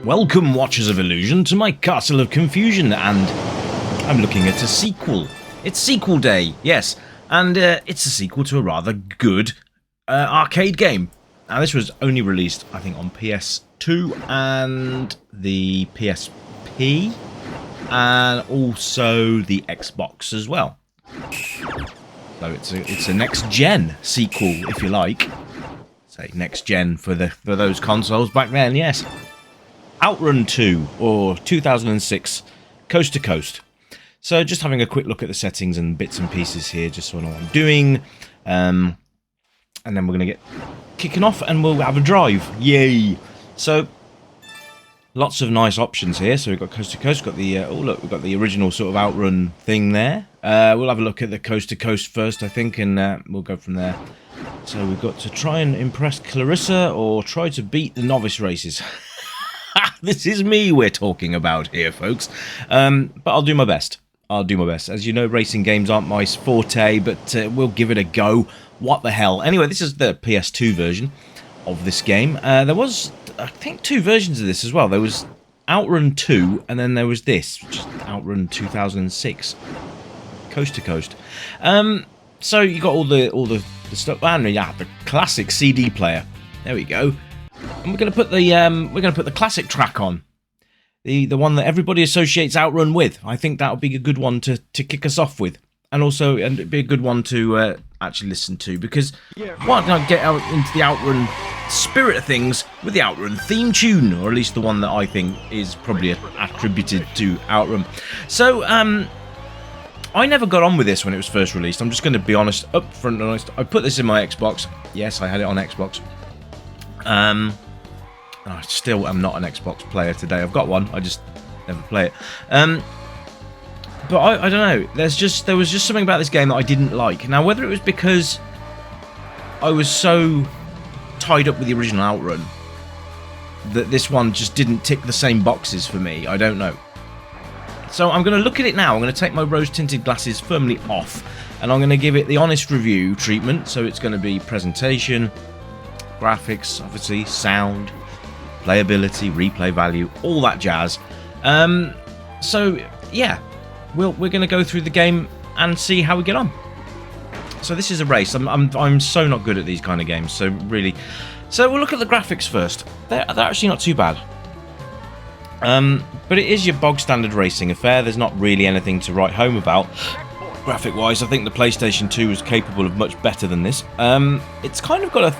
Welcome, Watchers of Illusion, to my Castle of Confusion, and I'm looking at a sequel. It's sequel day, yes, and it's a sequel to a rather good arcade game. Now, this was only released, I think, on PS2 and the PSP, and also the Xbox as well. So it's a next-gen sequel, if you like. Say next-gen for those consoles back then, yes. OutRun 2, or 2006, Coast to Coast. So just having a quick look at the settings and bits and pieces here, just so I know what I'm doing. And then we're going to get kicking off and we'll have a drive. Yay! So, lots of nice options here. So we've got Coast to Coast, got the, oh look, we've got the original sort of OutRun thing there. We'll have a look at the Coast to Coast first, I think, and we'll go from there. So we've got to try and impress Clarissa or try to beat the novice races. This is me we're talking about here, folks. But I'll do my best. I'll do my best. As you know, racing games aren't my forte, but we'll give it a go. What the hell? Anyway, this is the PS2 version of this game. There was, I think, 2 versions of this as well. There was OutRun 2, and then there was this, which is OutRun 2006. Coast to Coast. So you got all the stuff, and yeah, the classic CD player. There we go. And we're going to put the classic track on, the one that everybody associates OutRun with. I think that would be a good one to kick us off with, and also it'd be a good one to actually listen to, because why not get out into the OutRun spirit of things with the OutRun theme tune, or at least the one that I think is probably attributed to OutRun. So I never got on with this when it was first released. I'm just going to be honest, up front and honest. I put this in my Xbox. Yes, I had it on Xbox. I still am not an Xbox player today. I've got one, I just never play it. But I don't know. There was just something about this game that I didn't like. Now, whether it was because I was so tied up with the original OutRun that this one just didn't tick the same boxes for me, I don't know. So I'm going to look at it now. I'm going to take my rose-tinted glasses firmly off, and I'm going to give it the honest review treatment. So it's going to be presentation, graphics, obviously, sound, playability, replay value, all that jazz. So yeah, we're going to go through the game and see how we get on. So this is a race. I'm so not good at these kind of games. So really, so we'll look at the graphics first. They're actually not too bad. But it is your bog standard racing affair. There's not really anything to write home about. Graphic wise, I think the PlayStation 2 is capable of much better than this. It's kind of got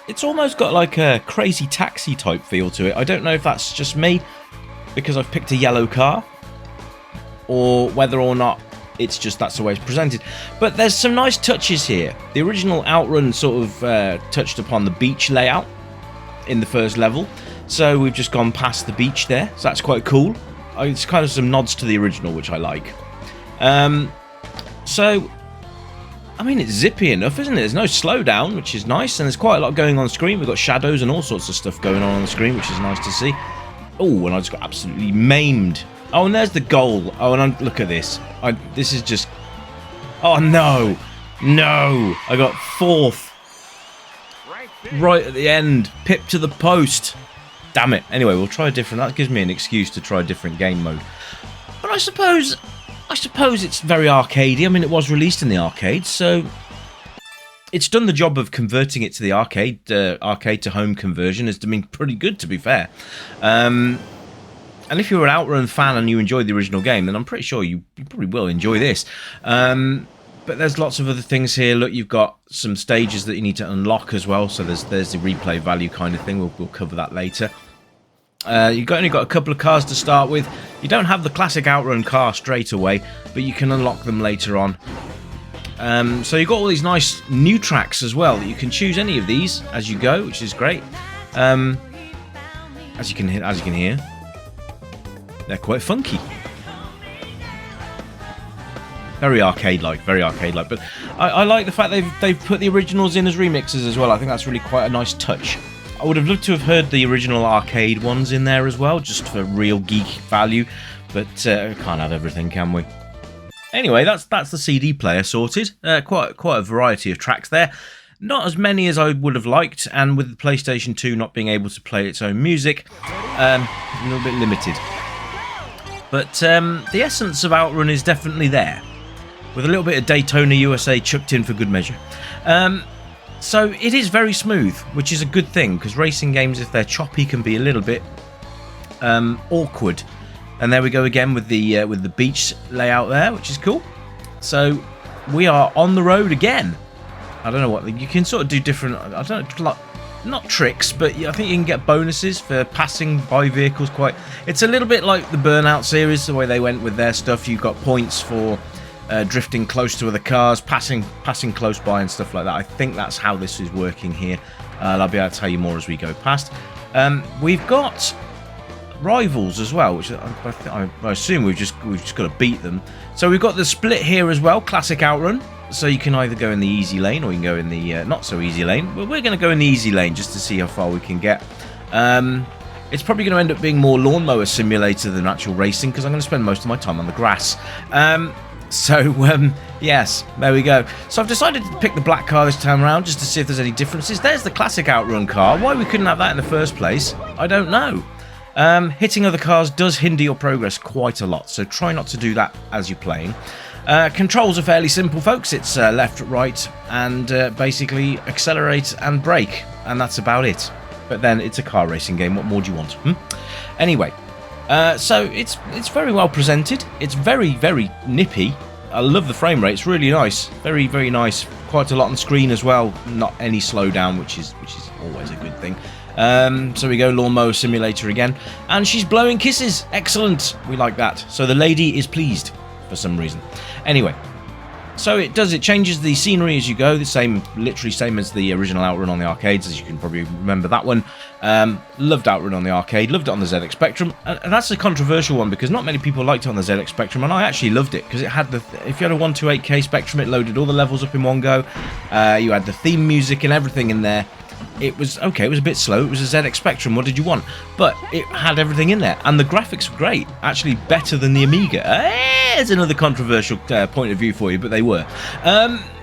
it's almost got like a Crazy Taxi type feel to it. I don't know if that's just me because I've picked a yellow car, or whether or not it's just that's the way it's presented. But there's some nice touches here. The original OutRun sort of touched upon the beach layout in the first level. So we've just gone past the beach there. So that's quite cool. It's kind of some nods to the original, which I like. So I mean, it's zippy enough, isn't it? There's no slowdown, which is nice, and there's quite a lot going on screen. We've got shadows and all sorts of stuff going on the screen, which is nice to see. Oh, and I just got absolutely maimed. Oh, and there's the goal. Oh, and look at this. This is just... Oh, no. No. I got 4th. Right at the end. Pip to the post. Damn it. Anyway, we'll try a different... That gives me an excuse to try a different game mode. But I suppose it's very arcadey. I mean, it was released in the arcade, so it's done the job of converting it to the arcade to home conversion. Has been pretty good, to be fair. And if you're an OutRun fan and you enjoyed the original game, then I'm pretty sure you probably will enjoy this. But there's lots of other things here. Look, you've got some stages that you need to unlock as well. So there's the replay value kind of thing. We'll cover that later. You've only got a couple of cars to start with. You don't have the classic OutRun car straight away, but you can unlock them later on. So you've got all these nice new tracks as well that you can choose any of these as you go, which is great. As you can hear, they're quite funky. Very arcade-like, But I like the fact they've put the originals in as remixes as well. I think that's really quite a nice touch. I would have loved to have heard the original arcade ones in there as well, just for real geek value. But can't have everything, can we? Anyway, that's the CD player sorted. Quite a variety of tracks there. Not as many as I would have liked, and with the PlayStation 2 not being able to play its own music, a little bit limited. But the essence of OutRun is definitely there, with a little bit of Daytona USA chucked in for good measure. So it is very smooth, which is a good thing, because racing games, if they're choppy, can be a little bit awkward. And there we go again with the beach layout there, which is cool. So we are on the road again. I don't know what you can sort of do different. I don't know, not tricks, but I think you can get bonuses for passing by vehicles. It's a little bit like the Burnout series, the way they went with their stuff. You got points for drifting close to other cars, passing close by and stuff like that. I think that's how this is working here. I'll be able to tell you more as we go past. We've got rivals as well, which I assume we've just got to beat them. So we've got the split here as well, classic OutRun. So you can either go in the easy lane or you can go in the not so easy lane. But we're going to go in the easy lane just to see how far we can get. It's probably going to end up being more lawnmower simulator than actual racing, because I'm going to spend most of my time on the grass. Yes, there we go. So I've decided to pick the black car this time around just to see if there's any differences. There's the classic OutRun car. Why we couldn't have that in the first place, I don't know. Hitting other cars does hinder your progress quite a lot, so try not to do that as you're playing. Controls are fairly simple, folks. It's left, right, and basically accelerate and brake, and that's about it. But then it's a car racing game. What more do you want? Anyway, so it's very well presented. It's very, very nippy. I love the frame rate. It's really nice. Very, very nice. Quite a lot on screen as well. Not any slowdown, which is always a good thing. So we go lawnmower simulator again, and she's blowing kisses. Excellent. We like that. So the lady is pleased for some reason. Anyway, so it changes the scenery as you go. Literally same as the original OutRun on the arcades, as you can probably remember that one. Loved OutRun on the arcade, loved it on the ZX Spectrum, and that's a controversial one because not many people liked it on the ZX Spectrum, and I actually loved it because it had if you had a 128K Spectrum, it loaded all the levels up in one go. You had the theme music and everything in there. It was okay, it was a bit slow, it was a ZX Spectrum, what did you want? But it had everything in there, and the graphics were great, actually better than the Amiga. There's another controversial point of view for you, but they were.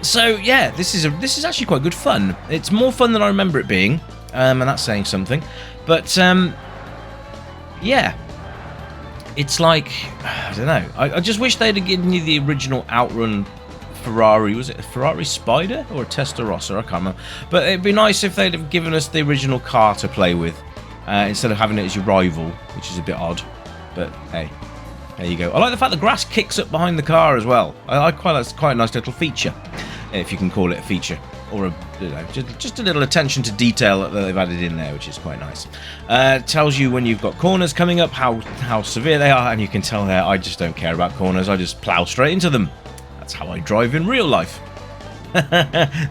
So yeah, this is actually quite good fun. It's more fun than I remember it being, and that's saying something. But yeah, it's like, I don't know, I just wish they'd have given you the original OutRun Ferrari. Was it a Ferrari Spider or a Testarossa? I can't remember. But it'd be nice if they'd have given us the original car to play with instead of having it as your rival, which is a bit odd. But hey, there you go. I like the fact the grass kicks up behind the car as well. That's quite a nice little feature, if you can call it a feature, or just a little attention to detail that they've added in there, which is quite nice. Tells you when you've got corners coming up, how severe they are, and you can tell there, I just don't care about corners. I just plow straight into them. That's how I drive in real life.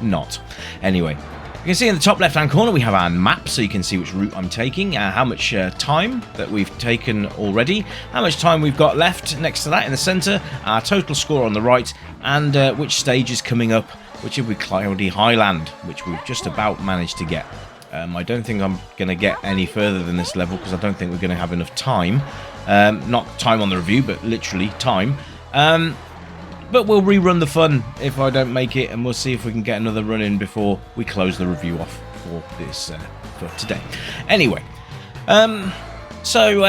Not. Anyway, you can see in the top left-hand corner we have our map, so you can see which route I'm taking, how much time that we've taken already, how much time we've got left next to that in the centre, our total score on the right, and which stage is coming up, which will be Cloudy Highland, which we've just about managed to get. I don't think I'm going to get any further than this level, because I don't think we're going to have enough time. Not time on the review, but literally time. But we'll rerun the fun if I don't make it, and we'll see if we can get another run in before we close the review off for this for today. Anyway, so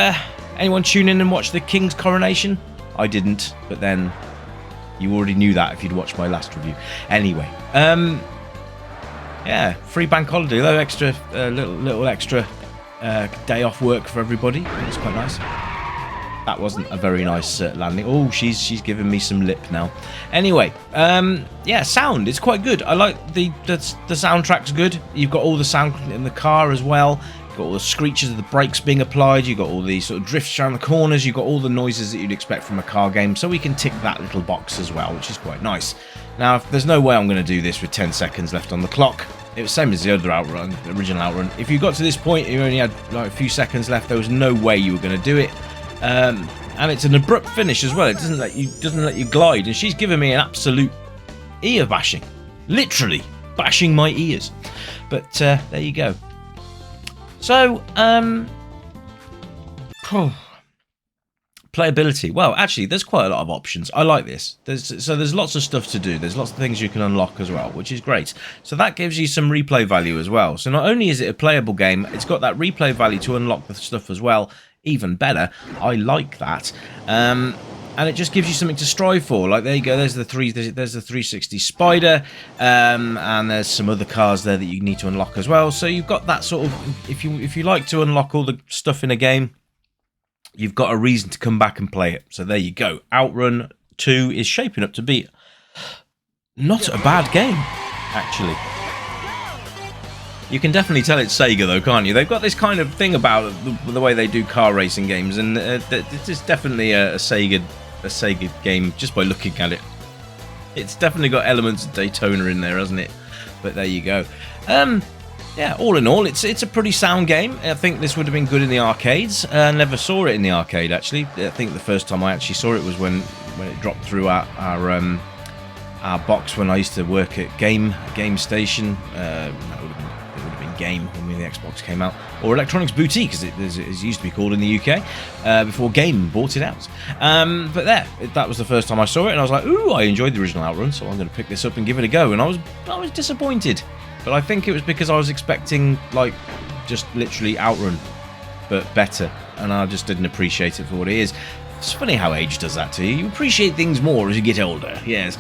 anyone tune in and watch the King's coronation? I didn't, but then you already knew that if you'd watched my last review. Anyway, yeah, free bank holiday, though, extra little extra day off work for everybody. It's quite nice. That wasn't a very nice landing. Oh, she's giving me some lip now. Anyway, yeah, sound is quite good. I like the soundtrack's good. You've got all the sound in the car as well. You've got all the screeches of the brakes being applied. You've got all the sort of drifts around the corners. You've got all the noises that you'd expect from a car game. So we can tick that little box as well, which is quite nice. Now, there's no way I'm going to do this with 10 seconds left on the clock. It was the same as the other OutRun, the original OutRun. If you got to this point, you only had like a few seconds left. There was no way you were going to do it. And it's an abrupt finish as well. It doesn't let you glide, and she's giving me an absolute ear bashing, literally bashing my ears. But there you go. So Playability. Well, actually, there's quite a lot of options. I like this. There's lots of stuff to do. There's lots of things you can unlock as well, which is great. So that gives you some replay value as well. So not only is it a playable game, it's got that replay value to unlock the stuff as well. Even better. I like that. And it just gives you something to strive for. Like, there you go, there's the 360 Spider, and there's some other cars there that you need to unlock as well. So you've got that sort of, if you like to unlock all the stuff in a game, you've got a reason to come back and play it. So there you go. OutRun 2 is shaping up to be not a bad game, actually. You can definitely tell it's Sega, though, can't you? They've got this kind of thing about the way they do car racing games, and it's definitely a Sega game just by looking at it. It's definitely got elements of Daytona in there, hasn't it? But there you go. Yeah, all in all, it's a pretty sound game. I think this would have been good in the arcades. Never saw it in the arcade, actually. I think the first time I actually saw it was when it dropped through our box when I used to work at Game Station. That would have been Game when the Xbox came out, or Electronics Boutique, as it used to be called in the UK, before Game bought it out. But that was the first time I saw it, and I was like, ooh, I enjoyed the original OutRun, so I'm going to pick this up and give it a go. And I was disappointed, but I think it was because I was expecting, like, just literally OutRun, but better, and I just didn't appreciate it for what it is. It's funny how age does that to you. You appreciate things more as you get older. Yes.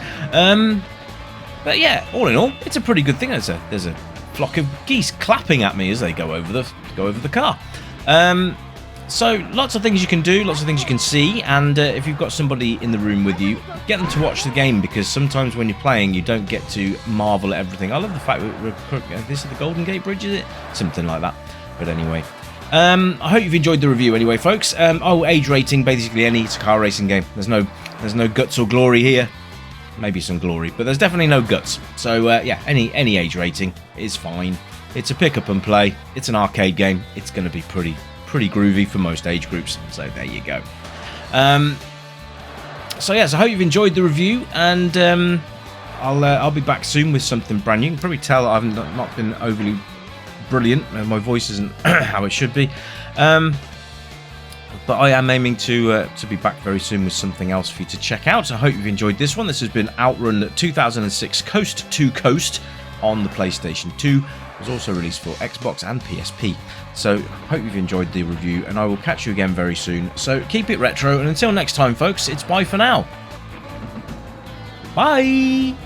But yeah, all in all, it's a pretty good thing. There's a flock of geese clapping at me as they go over the car. So lots of things you can do, lots of things you can see, and if you've got somebody in the room with you, get them to watch the game, because sometimes when you're playing you don't get to marvel at everything. I love the fact that this is the Golden Gate Bridge, is it? Something like that. But anyway, I hope you've enjoyed the review anyway, folks. Age rating, basically it's a car racing game. There's no guts or glory here. Maybe some glory, but there's definitely no guts. So yeah, any age rating is fine. It's a pick up and play. It's an arcade game. It's going to be pretty groovy for most age groups. So there you go. So yes, I hope you've enjoyed the review, and I'll be back soon with something brand new. You can probably tell I've not been overly brilliant. My voice isn't how it should be. But I am aiming to be back very soon with something else for you to check out. I hope you've enjoyed this one. This has been OutRun 2006 Coast to Coast on the PlayStation 2. It was also released for Xbox and PSP. So hope you've enjoyed the review, and I will catch you again very soon. So keep it retro, and until next time, folks, it's bye for now. Bye!